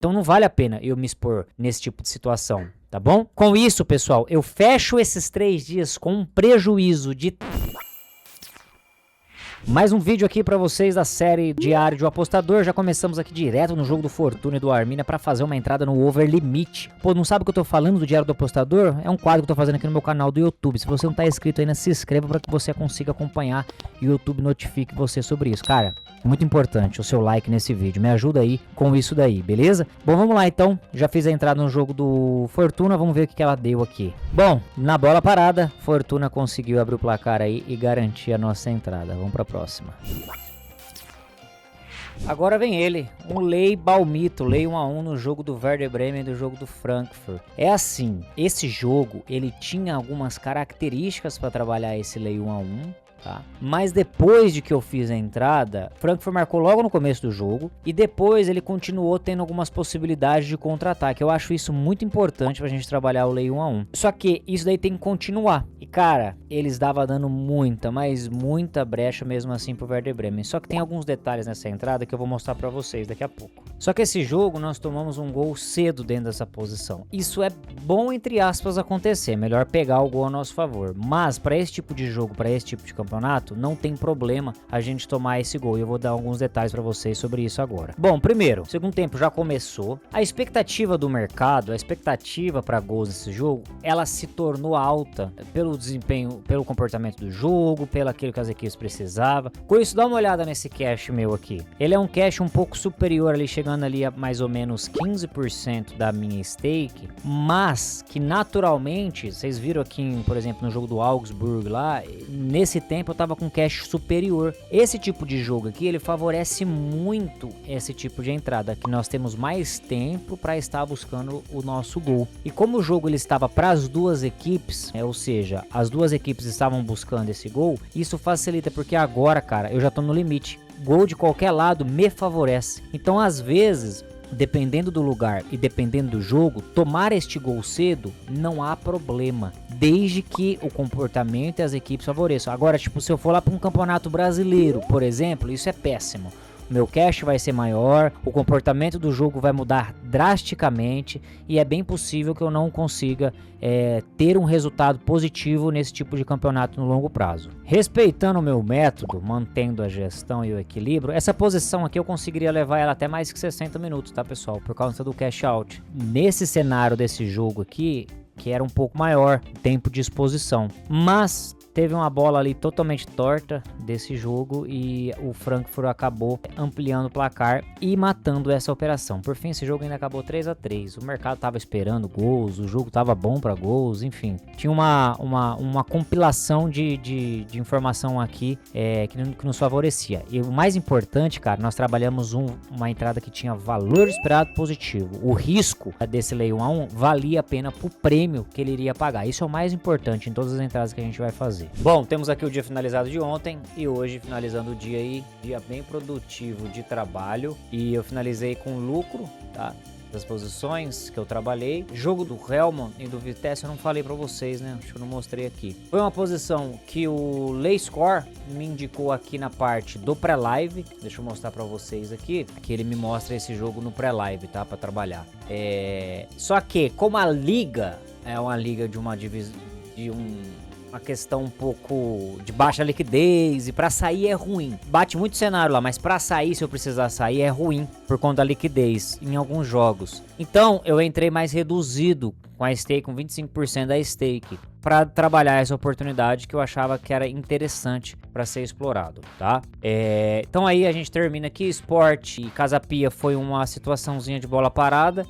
Então não vale a pena eu me expor nesse tipo de situação, tá bom? Com isso, pessoal, eu fecho esses 3 dias com um prejuízo de... Mais um vídeo aqui pra vocês da série Diário de um Apostador. Já começamos aqui direto no jogo do Fortuna e do Arminia pra fazer uma entrada no Over Limit. Pô, não sabe o que eu tô falando do Diário do Apostador? É um quadro que eu tô fazendo aqui no meu canal do YouTube. Se você não tá inscrito ainda, se inscreva pra que você consiga acompanhar e o YouTube notifique você sobre isso. Cara, muito importante o seu like nesse vídeo. Me ajuda aí com isso daí, beleza? Bom, vamos lá então. Já fiz a entrada no jogo do Fortuna. Vamos ver o que ela deu aqui. Bom, na bola parada, Fortuna conseguiu abrir o placar aí e garantir a nossa entrada. Vamos pra próxima. Agora vem ele, um Lei Balmito, Lei 1-1 no jogo do Werder Bremen e do jogo do Frankfurt. É assim, esse jogo ele tinha algumas características para trabalhar esse Lei 1-1. Tá? Mas depois de que eu fiz a entrada, Frankfurt marcou logo no começo do jogo e depois ele continuou tendo algumas possibilidades de contra-ataque. Eu acho isso muito importante pra gente trabalhar o Lei 1-1. Só que isso daí tem que continuar. E cara, eles davam dando muita, mas muita brecha mesmo assim pro Werder Bremen. Só que tem alguns detalhes nessa entrada que eu vou mostrar pra vocês daqui a pouco. Só que esse jogo nós tomamos um gol cedo dentro dessa posição. Isso é bom entre aspas acontecer, melhor pegar o gol a nosso favor. Mas pra esse tipo de jogo, pra esse tipo de campeonato, não tem problema a gente tomar esse gol. E eu vou dar alguns detalhes para vocês sobre isso agora. Bom, primeiro, segundo tempo já começou. A expectativa do mercado, a expectativa para gols nesse jogo, ela se tornou alta pelo desempenho, pelo comportamento do jogo, pelo aquilo que as equipes precisavam. Com isso, dá uma olhada nesse cash meu aqui. Ele é um cash um pouco superior ali, chegando ali a mais ou menos 15% da minha stake, mas que naturalmente, vocês viram aqui, por exemplo, no jogo do Augsburg lá, nesse tempo eu tava com cash superior. Esse tipo de jogo aqui, ele favorece muito esse tipo de entrada, que nós temos mais tempo para estar buscando o nosso gol. E como o jogo ele estava para as duas equipes, ou seja, as duas equipes estavam buscando esse gol, isso facilita, porque agora, cara, eu já tô no limite. Gol de qualquer lado me favorece. Então, às vezes, dependendo do lugar e dependendo do jogo, tomar este gol cedo não há problema, desde que o comportamento e as equipes favoreçam. Agora, tipo, se eu for lá para um campeonato brasileiro, por exemplo, isso é péssimo. Meu cash vai ser maior, o comportamento do jogo vai mudar drasticamente e é bem possível que eu não consiga ter um resultado positivo nesse tipo de campeonato no longo prazo. Respeitando o meu método, mantendo a gestão e o equilíbrio, essa posição aqui eu conseguiria levar ela até mais que 60 minutos, tá, pessoal? Por causa do cash out. Nesse cenário desse jogo aqui, que era um pouco maior tempo de exposição, mas teve uma bola ali totalmente torta desse jogo e o Frankfurt acabou ampliando o placar e matando essa operação. Por fim, esse jogo ainda acabou 3-3. O mercado tava esperando gols, o jogo tava bom para gols, enfim. Tinha uma compilação de informação aqui que nos favorecia. E o mais importante, cara, nós trabalhamos uma entrada que tinha valor esperado positivo. O risco desse Lei 1-1 valia a pena pro prêmio que ele iria pagar. Isso é o mais importante em todas as entradas que a gente vai fazer. Bom, temos aqui o dia finalizado de ontem e hoje finalizando o dia aí, dia bem produtivo de trabalho, e eu finalizei com lucro, tá? Das posições que eu trabalhei. Jogo do Helmond e do Vitesse eu não falei pra vocês, né? Acho que eu não mostrei aqui. Foi uma posição que o Lay Score me indicou aqui na parte do pré-live. Deixa eu mostrar pra vocês aqui, que ele me mostra esse jogo no pré-live, tá? Pra trabalhar. Só que, como a liga é uma liga de uma divisão, uma questão um pouco de baixa liquidez, e pra sair é ruim. Bate muito cenário lá, mas pra sair, se eu precisar sair, é ruim por conta da liquidez em alguns jogos. Então eu entrei mais reduzido com a stake, com 25% da stake, para trabalhar essa oportunidade que eu achava que era interessante para ser explorado, tá? Então aí a gente termina aqui. Sport e Casa Pia foi uma situaçãozinha de bola parada,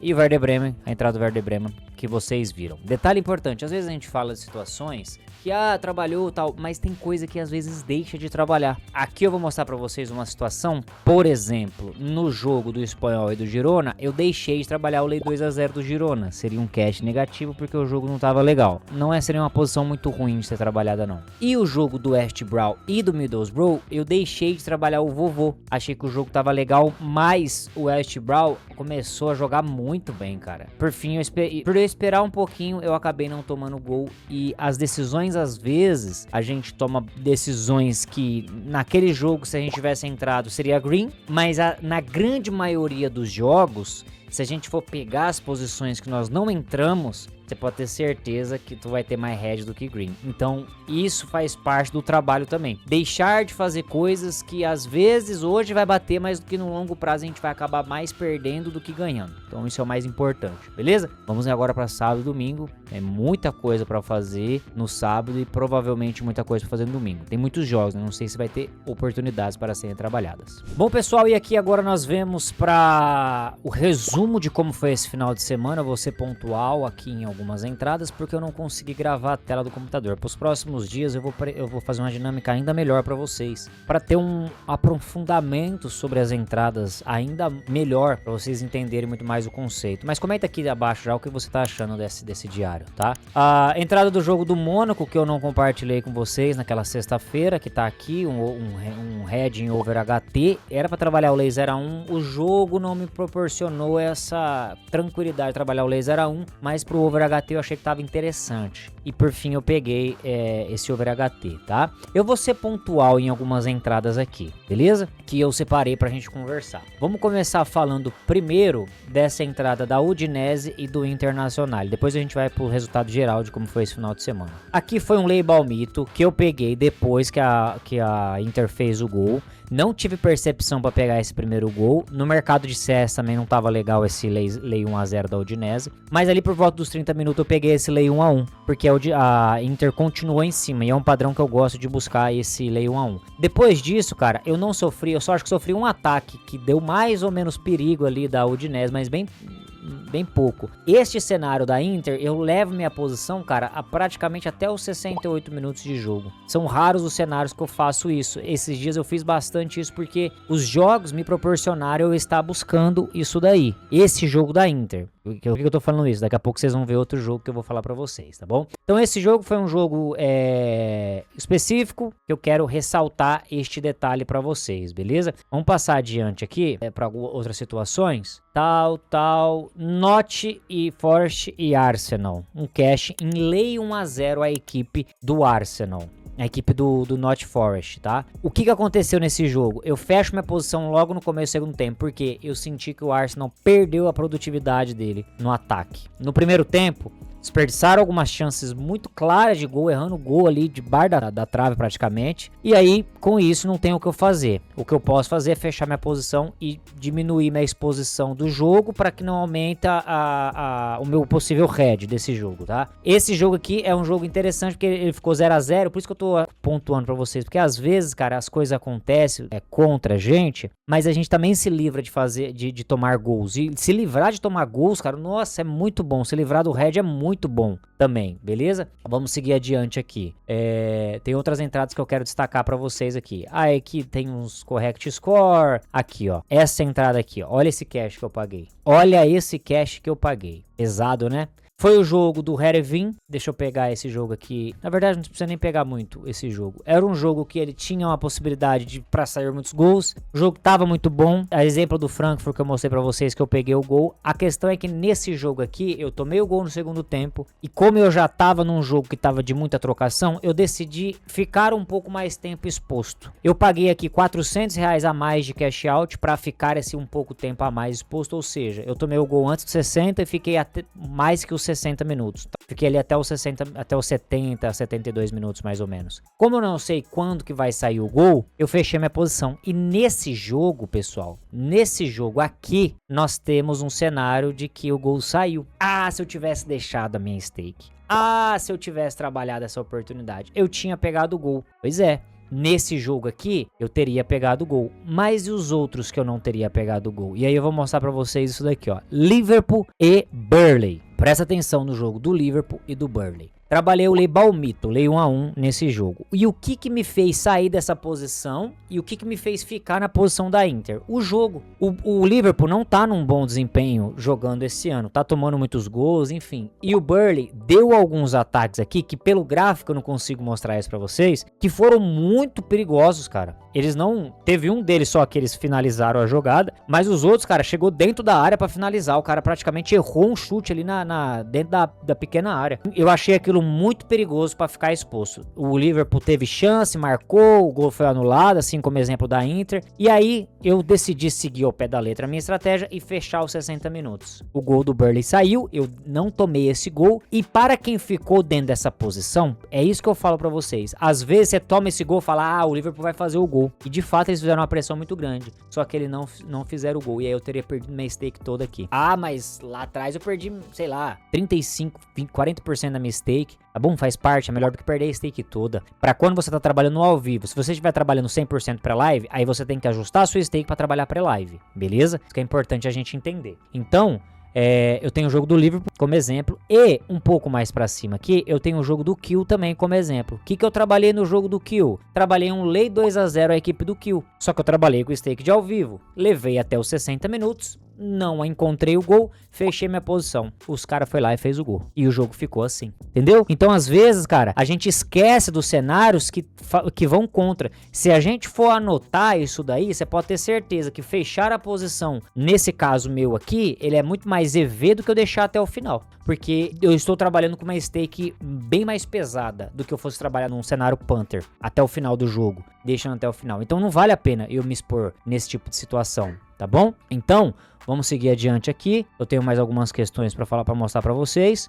e o Werder Bremen, a entrada do Werder Bremen que vocês viram. Detalhe importante, às vezes a gente fala de situações que trabalhou tal, mas tem coisa que às vezes deixa de trabalhar. Aqui eu vou mostrar para vocês uma situação, por exemplo, no jogo do Espanhol e do Girona, eu deixei de trabalhar o Lei 2-0 do Girona. Seria um cash negativo porque o jogo não tava legal. Não seria uma posição muito ruim de ser trabalhada, não. E o jogo do West Brom e do Middlesbrough, eu deixei de trabalhar o vovô. Achei que o jogo tava legal, mas o West Brom começou a jogar muito bem, cara. Por fim, por eu esperar um pouquinho, eu acabei não tomando gol, e as decisões mas às vezes a gente toma decisões que naquele jogo, se a gente tivesse entrado, seria green, mas na grande maioria dos jogos, se a gente for pegar as posições que nós não entramos, você pode ter certeza que tu vai ter mais red do que green. Então, isso faz parte do trabalho também. Deixar de fazer coisas que às vezes hoje vai bater, mas que no longo prazo a gente vai acabar mais perdendo do que ganhando. Então, isso é o mais importante, beleza? Vamos agora para sábado e domingo. É muita coisa para fazer no sábado e provavelmente muita coisa para fazer no domingo. Tem muitos jogos, né? Não sei se vai ter oportunidades para serem trabalhadas. Bom, pessoal, e aqui agora nós vemos para o resumo de como foi esse final de semana. Eu vou ser pontual aqui em algumas entradas porque eu não consegui gravar a tela do computador. Para os próximos dias eu vou fazer uma dinâmica ainda melhor para vocês, para ter um aprofundamento sobre as entradas ainda melhor, para vocês entenderem muito mais o conceito. Mas comenta aqui abaixo já o que você tá achando desse diário, tá? A entrada do jogo do Mônaco, que eu não compartilhei com vocês naquela sexta-feira, que tá aqui, um head em over HT, era para trabalhar o laser A1, o jogo não me proporcionou essa tranquilidade de trabalhar o laser A1, mas pro over HT eu achei que tava interessante. E por fim eu peguei esse over HT, tá? Eu vou ser pontual em algumas entradas aqui, beleza? Que eu separei pra gente conversar. Vamos começar falando primeiro dessa entrada da Udinese e do Internazionale. Depois a gente vai pro resultado geral de como foi esse final de semana. Aqui foi um lei balmito que eu peguei depois que a Inter fez o gol. Não tive percepção para pegar esse primeiro gol. No mercado de CS também não tava legal esse lei 1-0 da Udinese. Mas ali por volta dos 30 minutos eu peguei esse lei 1-1. Porque a Inter continuou em cima. E é um padrão que eu gosto de buscar, esse lei 1-1. Depois disso, cara, eu não sofri. Eu só acho que sofri um ataque que deu mais ou menos perigo ali da Udinese. Mas bem pouco. Este cenário da Inter, eu levo minha posição, cara, a praticamente até os 68 minutos de jogo. São raros os cenários que eu faço isso. Esses dias eu fiz bastante isso porque os jogos me proporcionaram eu estar buscando isso daí. Esse jogo da Inter. Por que eu tô falando isso? Daqui a pouco vocês vão ver outro jogo que eu vou falar pra vocês, tá bom? Então esse jogo foi um jogo específico que eu quero ressaltar este detalhe pra vocês, beleza? Vamos passar adiante aqui pra outras situações. Nottingham e Forest e Arsenal. Um cash em lei 1-0 a equipe do Arsenal. A equipe do Nottingham Forest, tá? O que aconteceu nesse jogo? Eu fecho minha posição logo no começo do segundo tempo, porque eu senti que o Arsenal perdeu a produtividade dele no ataque. No primeiro tempo, desperdiçaram algumas chances muito claras de gol, errando o gol ali de bar da trave praticamente. E aí, com isso, não tem o que eu fazer. O que eu posso fazer é fechar minha posição e diminuir minha exposição do jogo para que não aumente o meu possível head desse jogo, tá? Esse jogo aqui é um jogo interessante porque ele ficou 0-0, por isso que eu tô pontuando para vocês. Porque às vezes, cara, as coisas acontecem contra a gente, mas a gente também se livra de tomar gols. E se livrar de tomar gols, cara, nossa, é muito bom. Se livrar do head é muito bom também, beleza? Vamos seguir adiante aqui. Tem outras entradas que eu quero destacar pra vocês aqui. Aqui tem uns correct score. Aqui, ó. Essa entrada aqui, ó. Olha esse cash que eu paguei. Olha esse cash que eu paguei. Pesado, né? Foi o jogo do Herevin. Deixa eu pegar esse jogo aqui. Na verdade, não precisa nem pegar muito esse jogo. Era um jogo que ele tinha uma possibilidade pra sair muitos gols. O jogo tava muito bom. A exemplo do Frankfurt que eu mostrei pra vocês que eu peguei o gol. A questão é que nesse jogo aqui, eu tomei o gol no segundo tempo. E como eu já tava num jogo que tava de muita trocação, eu decidi ficar um pouco mais tempo exposto. Eu paguei aqui R$400 a mais de cash out pra ficar esse um pouco tempo a mais exposto. Ou seja, eu tomei o gol antes dos 60 e fiquei até mais que os 60 minutos. Fiquei ali até os 70, 72 minutos mais ou menos. Como eu não sei quando que vai sair o gol, eu fechei minha posição. E nesse jogo, pessoal, nesse jogo aqui, nós temos um cenário de que o gol saiu. Ah, se eu tivesse deixado a minha stake. Ah, se eu tivesse trabalhado essa oportunidade. Eu tinha pegado o gol. Pois é. Nesse jogo aqui, eu teria pegado o gol. Mas e os outros que eu não teria pegado o gol? E aí eu vou mostrar pra vocês isso daqui, ó. Liverpool e Burnley. Presta atenção no jogo do Liverpool e do Burnley. Trabalhei o lei balmito, lei 1-1 nesse jogo. E o que me fez sair dessa posição e o que me fez ficar na posição da Inter? O jogo. O Liverpool não tá num bom desempenho jogando esse ano. Tá tomando muitos gols, enfim. E o Burnley deu alguns ataques aqui que pelo gráfico eu não consigo mostrar isso pra vocês, que foram muito perigosos, cara. Eles não... Teve um deles só que eles finalizaram a jogada, mas os outros, cara, chegou dentro da área pra finalizar. O cara praticamente errou um chute ali dentro da pequena área. Eu achei aquilo muito perigoso para ficar exposto. O Liverpool teve chance, marcou, o gol foi anulado, assim como exemplo da Inter. E aí eu decidi seguir ao pé da letra a minha estratégia e fechar os 60 minutos. O gol do Burnley saiu, eu não tomei esse gol. E para quem ficou dentro dessa posição, é isso que eu falo para vocês. Às vezes você toma esse gol e fala, o Liverpool vai fazer o gol. E de fato eles fizeram uma pressão muito grande. Só que eles não fizeram o gol. E aí eu teria perdido minha stake toda aqui. Mas lá atrás eu perdi, sei lá, 35, 20, 40% da minha stake. Tá bom? Faz parte, é melhor do que perder a stake toda. Pra quando você tá trabalhando ao vivo, se você estiver trabalhando 100% pré-live, aí você tem que ajustar a sua stake pra trabalhar pré-live, beleza? Isso que é importante a gente entender. Então, eu tenho o jogo do Liverpool como exemplo e um pouco mais pra cima aqui, eu tenho o jogo do Kill também como exemplo. O que eu trabalhei no jogo do Kill? Trabalhei um lay 2-0 a equipe do Kill, só que eu trabalhei com o stake de ao vivo. Levei até os 60 minutos, não encontrei o gol, fechei minha posição. Os caras foi lá e fez o gol. E o jogo ficou assim, entendeu? Então, às vezes, cara, a gente esquece dos cenários que vão contra. Se a gente for anotar isso daí, você pode ter certeza que fechar a posição, nesse caso meu aqui, ele é muito mais EV do que eu deixar até o final. Porque eu estou trabalhando com uma stake bem mais pesada do que eu fosse trabalhar num cenário Panther até o final do jogo, deixando até o final. Então não vale a pena eu me expor nesse tipo de situação, tá bom? Então, vamos seguir adiante aqui. Eu tenho mais algumas questões para falar, para mostrar para vocês.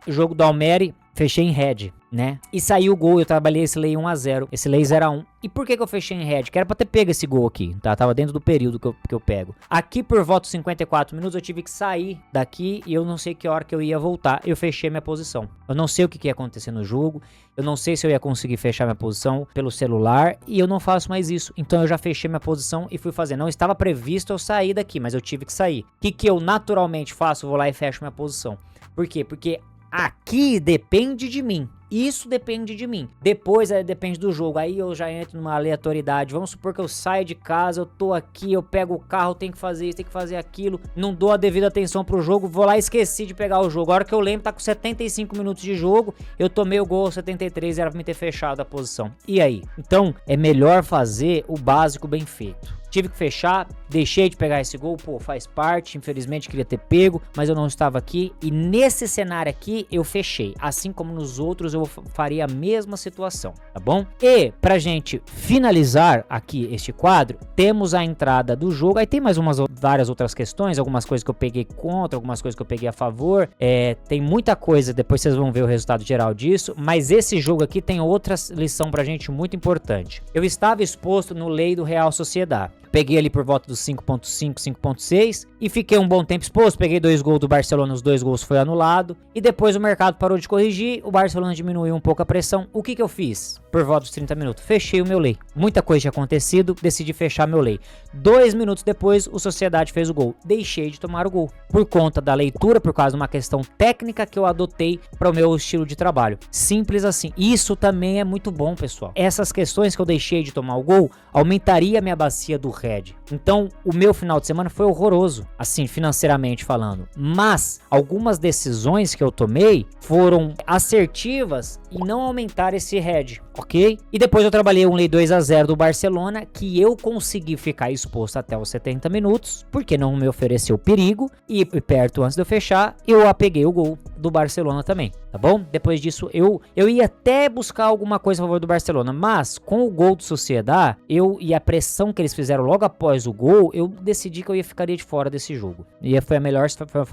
O jogo do Almere, fechei em red, né? E saiu o gol, eu trabalhei esse lay 1-0, esse lay 0-1. E por que eu fechei em red? Que era pra ter pego esse gol aqui, tá? Tava dentro do período que eu pego. Aqui por volta dos 54 minutos eu tive que sair daqui e eu não sei que hora que eu ia voltar. Eu fechei minha posição. Eu não sei o que ia acontecer no jogo. Eu não sei se eu ia conseguir fechar minha posição pelo celular e eu não faço mais isso. Então eu já fechei minha posição e fui fazer. Não estava previsto eu sair daqui, mas eu tive que sair. O que eu naturalmente faço? Eu vou lá e fecho minha posição. Por quê? Porque aqui depende de mim. Isso depende de mim. Depois depende do jogo. Aí eu já entro numa aleatoriedade. Vamos supor que eu saio de casa, eu tô aqui, eu pego o carro, tenho que fazer isso, tenho que fazer aquilo. Não dou a devida atenção pro jogo. Vou lá e esqueci de pegar o jogo. A hora que eu lembro, tá com 75 minutos de jogo. Eu tomei o gol aos 73 e era pra me ter fechado a posição. E aí? Então, é melhor fazer o básico bem feito. Tive que fechar, deixei de pegar esse gol, faz parte, infelizmente queria ter pego, mas eu não estava aqui, e nesse cenário aqui eu fechei, assim como nos outros eu faria a mesma situação, tá bom? E pra gente finalizar aqui este quadro, temos a entrada do jogo, aí tem mais várias outras questões, algumas coisas que eu peguei contra, algumas coisas que eu peguei a favor, tem muita coisa, depois vocês vão ver o resultado geral disso, mas esse jogo aqui tem outra lição pra gente muito importante. Eu estava exposto no lay do Real Sociedad. Peguei ali por volta dos 5.5, 5.6 e fiquei um bom tempo exposto. Peguei 2 gols do Barcelona, os 2 gols foi anulado. E depois o mercado parou de corrigir, o Barcelona diminuiu um pouco a pressão. O que eu fiz? Por volta dos 30 minutos, fechei o meu lay. Muita coisa tinha acontecido, decidi fechar meu lay. 2 minutos depois, o Sociedade fez o gol. Deixei de tomar o gol. Por conta da leitura, por causa de uma questão técnica que eu adotei para o meu estilo de trabalho. Simples assim. Isso também é muito bom, pessoal. Essas questões que eu deixei de tomar o gol, aumentaria a minha bacia do red. Então, o meu final de semana foi horroroso, assim, financeiramente falando. Mas, algumas decisões que eu tomei foram assertivas e não aumentaram esse red, ok? E depois eu trabalhei um lay 2-0 do Barcelona, que eu consegui ficar exposto até os 70 minutos, porque não me ofereceu perigo, e perto antes de eu fechar, eu apeguei o gol do Barcelona também, tá bom? Depois disso, eu ia até buscar alguma coisa a favor do Barcelona, mas com o gol do Sociedad, e a pressão que eles fizeram logo após o gol, eu decidi que eu ficaria de fora desse jogo. E foi o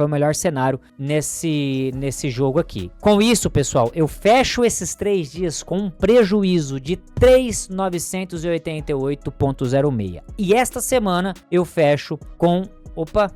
melhor cenário nesse jogo aqui. Com isso, pessoal, eu fecho esses 3 dias com um prejuízo de 3.988,06. E esta semana eu fecho com...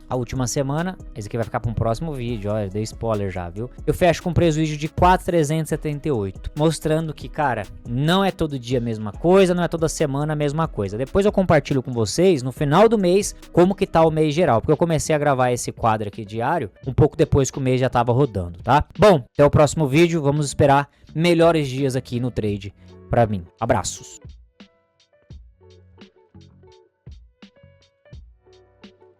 a última semana, esse aqui vai ficar para um próximo vídeo, olha, dei spoiler já, viu? Eu fecho com prejuízo de 4.378, mostrando que, cara, não é todo dia a mesma coisa, não é toda semana a mesma coisa. Depois eu compartilho com vocês, no final do mês, como que tá o mês geral, porque eu comecei a gravar esse quadro aqui diário, um pouco depois que o mês já tava rodando, tá? Bom, até o próximo vídeo, vamos esperar melhores dias aqui no trade para mim. Abraços!